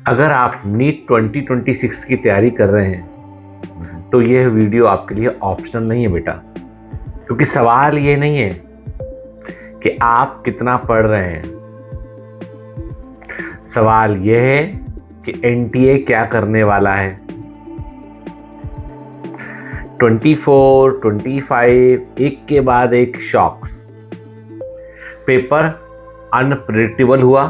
अगर आप नीट 2026 की तैयारी कर रहे हैं तो यह वीडियो आपके लिए ऑप्शनल नहीं है बेटा, क्योंकि सवाल ये नहीं है कि आप कितना पढ़ रहे हैं। सवाल यह है कि एनटीए क्या करने वाला है। 24, 25 एक के बाद एक शॉक्स। पेपर अनप्रेडिक्टेबल हुआ,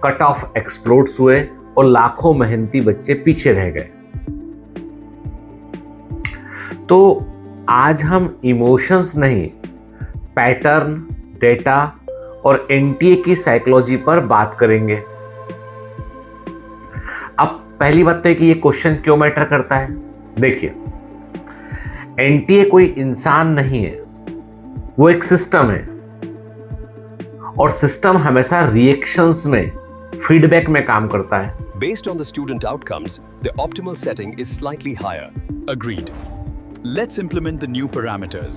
कट ऑफ एक्सप्लोड्स हुए और लाखों मेहनती बच्चे पीछे रह गए। तो आज हम इमोशंस नहीं, पैटर्न, डेटा और एनटीए की साइकोलॉजी पर बात करेंगे। अब पहली बात तो है कि ये क्वेश्चन क्यों मैटर करता है। देखिए, एनटीए कोई इंसान नहीं है, वो एक सिस्टम है और सिस्टम हमेशा रिएक्शंस में, फीडबैक में काम करता है। Based on the student outcomes, the optimal setting is slightly higher. Agreed. Let's implement the new parameters.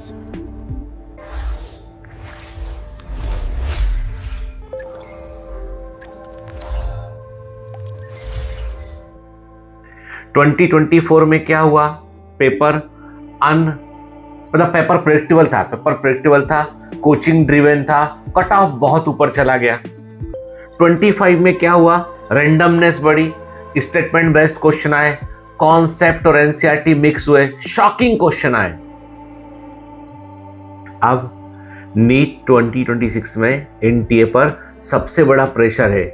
Twenty 24 में क्या हुआ? पेपर पेपर प्रेडिक्टेबल था, कोचिंग ड्रिवन था, कट ऑफ बहुत ऊपर चला गया। 25 में क्या हुआ? रैंडमनेस बढ़ी, स्टेटमेंट बेस्ड क्वेश्चन आए, कॉन्सेप्ट और एनसीईआरटी मिक्स हुए, शॉकिंग क्वेश्चन आए। अब नीट 2026 में एनटीए पर सबसे बड़ा प्रेशर है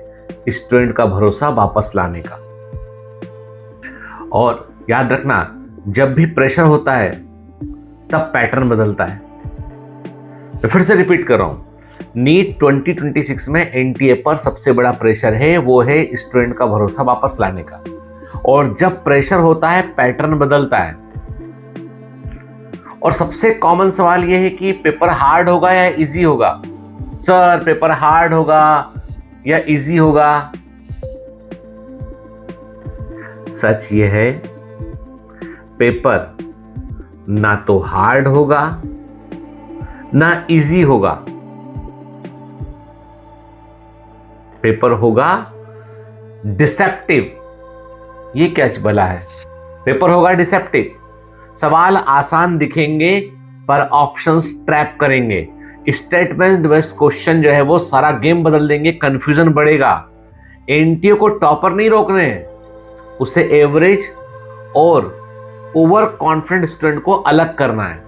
स्टूडेंट का भरोसा वापस लाने का। और याद रखना, जब भी प्रेशर होता है तब पैटर्न बदलता है। तो फिर से रिपीट कर रहा हूं, नीट 2026 में एनटीए पर सबसे बड़ा प्रेशर है, वो है स्टूडेंट का भरोसा वापस लाने का। और जब प्रेशर होता है पैटर्न बदलता है। और सबसे कॉमन सवाल ये है कि पेपर हार्ड होगा या इजी होगा। सर, पेपर हार्ड होगा या इजी होगा? सच ये है, पेपर ना तो हार्ड होगा ना इजी होगा। पेपर होगा डिसेप्टिव। ये क्या भला है? पेपर होगा डिसेप्टिव। सवाल आसान दिखेंगे पर ऑप्शंस ट्रैप करेंगे। स्टेटमेंट बेस्ड क्वेश्चन जो है वो सारा गेम बदल देंगे, कंफ्यूजन बढ़ेगा। एनटीए को टॉपर नहीं रोकने हैं, उसे एवरेज और ओवर कॉन्फिडेंट स्टूडेंट को अलग करना है।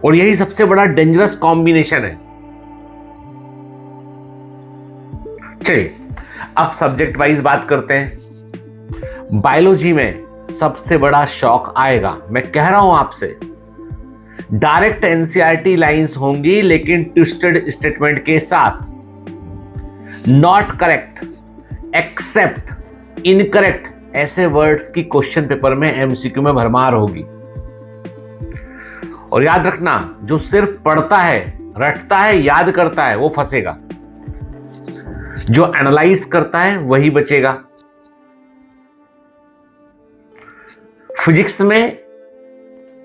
और यही सबसे बड़ा डेंजरस कॉम्बिनेशन है। चलिए अब सब्जेक्ट वाइज बात करते हैं। बायोलॉजी में सबसे बड़ा शॉक आएगा, मैं कह रहा हूं आपसे। डायरेक्ट एनसीईआरटी लाइंस होंगी लेकिन ट्विस्टेड स्टेटमेंट के साथ। नॉट करेक्ट, एक्सेप्ट, इनकरेक्ट ऐसे वर्ड्स की क्वेश्चन पेपर में एमसीक्यू में भरमार होगी। और याद रखना, जो सिर्फ पढ़ता है, रटता है, याद करता है वो फंसेगा। जो एनालाइज करता है वही बचेगा। फिजिक्स में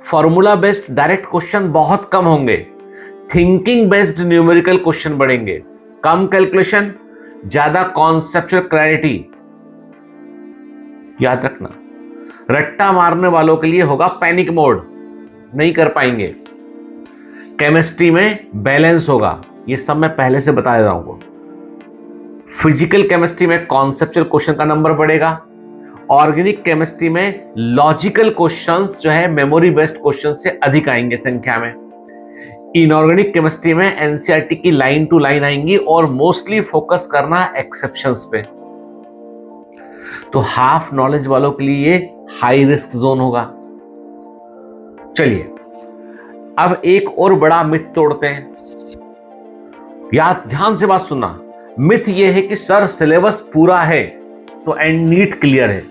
फॉर्मूला बेस्ड डायरेक्ट क्वेश्चन बहुत कम होंगे। थिंकिंग बेस्ड न्यूमेरिकल क्वेश्चन बढ़ेंगे। कम कैलकुलेशन, ज्यादा कॉन्सेप्चुअल क्लैरिटी। याद रखना, रट्टा मारने वालों के लिए होगा पैनिक मोड, नहीं कर पाएंगे। केमिस्ट्री में बैलेंस होगा, ये सब मैं पहले से बता दे रहा हूं। फिजिकल केमिस्ट्री में कॉन्सेप्चुअल क्वेश्चन का नंबर बढ़ेगा। ऑर्गेनिक केमिस्ट्री में लॉजिकल क्वेश्चंस जो है मेमोरी बेस्ड क्वेश्चन से अधिक आएंगे संख्या में। इनऑर्गेनिक केमिस्ट्री में एनसीईआरटी की लाइन टू लाइन आएंगी और मोस्टली फोकस करना एक्सेप्शंस पे। तो हाफ नॉलेज वालों के लिए ये हाई रिस्क जोन होगा। चलिए अब एक और बड़ा मिथ तोड़ते हैं। याद, ध्यान से बात सुनना। मिथ ये है कि सर सिलेबस पूरा है तो एंड नीट क्लियर है।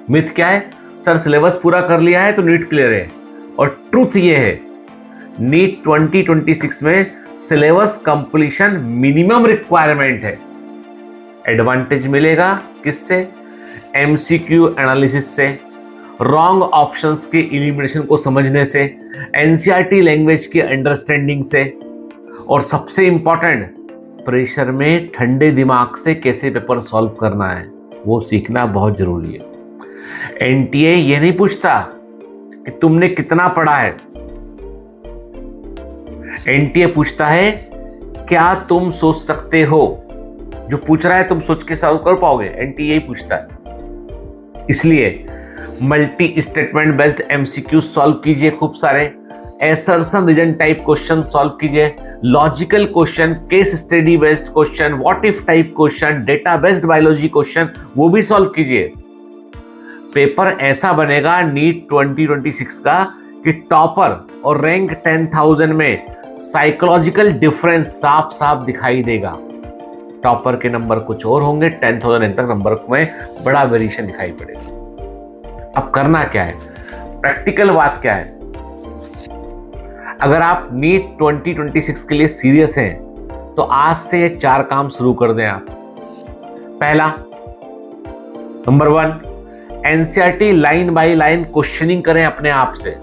मिथ क्या है? सर सिलेबस पूरा कर लिया है तो नीट क्लियर है। और ट्रूथ ये है, नीट 2026 में सिलेबस कंप्लीशन मिनिमम रिक्वायरमेंट है। एडवांटेज मिलेगा किससे? एमसीक्यू एनालिसिस से, रॉन्ग ऑप्शंस के इलिमिनेशन को समझने से, एनसीईआरटी लैंग्वेज की अंडरस्टैंडिंग से, और सबसे इंपॉर्टेंट प्रेशर में ठंडे दिमाग से कैसे पेपर सॉल्व करना है वो सीखना बहुत जरूरी है। एनटीए ये नहीं पूछता कि तुमने कितना पढ़ा है, एनटीए पूछता है क्या तुम सोच सकते हो। जो पूछ रहा है तुम सोच के सॉल्व कर पाओगे, एनटीए यही पूछता है। इसलिए multi statement based MCQ solve कीजिए, खूब सारे assertion reason type question solve कीजिए, logical question, case study based question, what if type question, data based biology question वो भी सॉल्व कीजिए। पेपर ऐसा बनेगा नीट 2026 का कि टॉपर और रैंक 10,000 में साइकोलॉजिकल डिफरेंस साफ साफ दिखाई देगा। टॉपर के नंबर कुछ और होंगे, 10,000 तक नंबर में बड़ा वेरिएशन दिखाई पड़ेगा। अब करना क्या है, प्रैक्टिकल बात क्या है। अगर आप नीट 2026 के लिए सीरियस हैं तो आज से ये 4 काम शुरू कर दें आप। पहला, number 1, NCERT line by line questioning करें अपने आप से।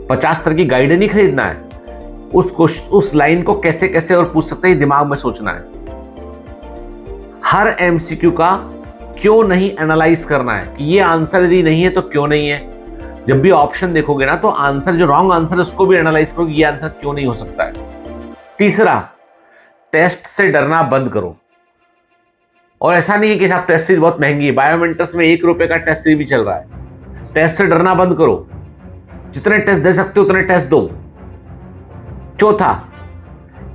50 तरह की गाइड नहीं खरीदना है, उस लाइन को कैसे कैसे और पूछ सकते हैं दिमाग में सोचना है। हर एमसीक्यू का क्यों नहीं एनालाइज करना है कि ये आंसर यदि नहीं है तो क्यों नहीं है। जब भी ऑप्शन देखोगे ना तो आंसर जो रॉन्ग आंसर है उसको भी एनालाइज करो कि ये आंसर क्यों नहीं हो सकता है। तीसरा, टेस्ट से डरना बंद करो। और ऐसा नहीं है कि आप टेस्ट सीरीज बहुत महंगी है, बायोमेंटस में 1 रुपए का टेस्ट सीरीज भी चल रहा है। टेस्ट से डरना बंद करो, जितने टेस्ट दे सकते हो उतने टेस्ट दो। चौथा,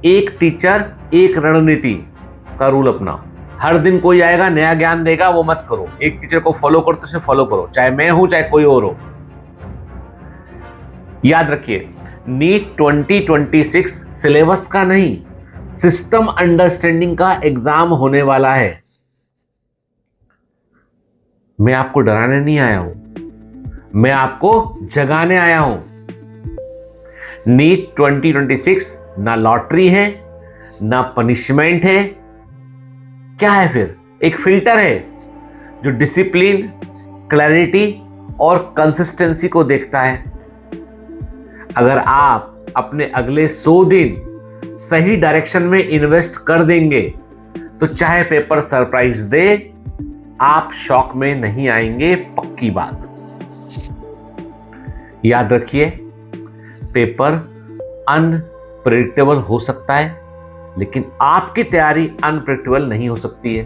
एक टीचर एक रणनीति का रूल अपनाओ। हर दिन कोई आएगा नया ज्ञान देगा वो मत करो, एक टीचर को फॉलो करो तो उसे फॉलो करो, चाहे मैं हूं चाहे कोई और हो। याद रखिए, नीट 2026 सिलेबस का नहीं, सिस्टम अंडरस्टैंडिंग का एग्जाम होने वाला है। मैं आपको डराने नहीं आया हूं, मैं आपको जगाने आया हूं। नीट 2026 ना लॉटरी है ना पनिशमेंट है, क्या है फिर? एक फिल्टर है जो डिसिप्लिन, क्लैरिटी और कंसिस्टेंसी को देखता है। अगर आप अपने अगले 100 दिन सही डायरेक्शन में इन्वेस्ट कर देंगे तो चाहे पेपर सरप्राइज दे, आप शॉक में नहीं आएंगे, पक्की बात। याद रखिए, पेपर अनप्रेडिक्टेबल हो सकता है लेकिन आपकी तैयारी अनप्रेडिक्टेबल नहीं हो सकती है।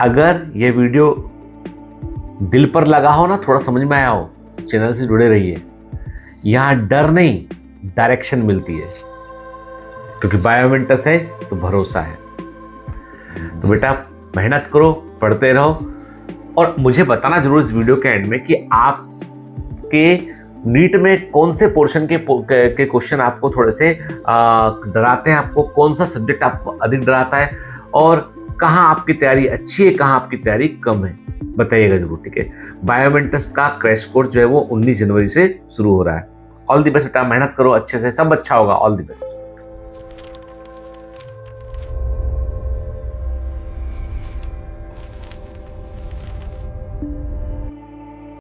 अगर यह वीडियो दिल पर लगा हो ना, थोड़ा समझ में आया हो, चैनल से जुड़े रहिए। यहां डर नहीं, डायरेक्शन मिलती है, क्योंकि बायोमेंटस है तो भरोसा है। तो बेटा मेहनत करो, पढ़ते रहो, और मुझे बताना जरूर इस वीडियो के एंड में कि आपके नीट में कौन से पोर्शन के क्वेश्चन आपको थोड़े से डराते हैं, आपको कौन सा सब्जेक्ट आपको अधिक डराता है, और कहाँ आपकी तैयारी अच्छी है, कहाँ आपकी तैयारी कम है, बताइएगा जरूर, ठीक है। बायोमेंटस का क्रैश कोर्स जो है वो 19 जनवरी से शुरू हो रहा है। ऑल द बेस्ट बेटा, मेहनत करो अच्छे से, सब अच्छा होगा। All the best.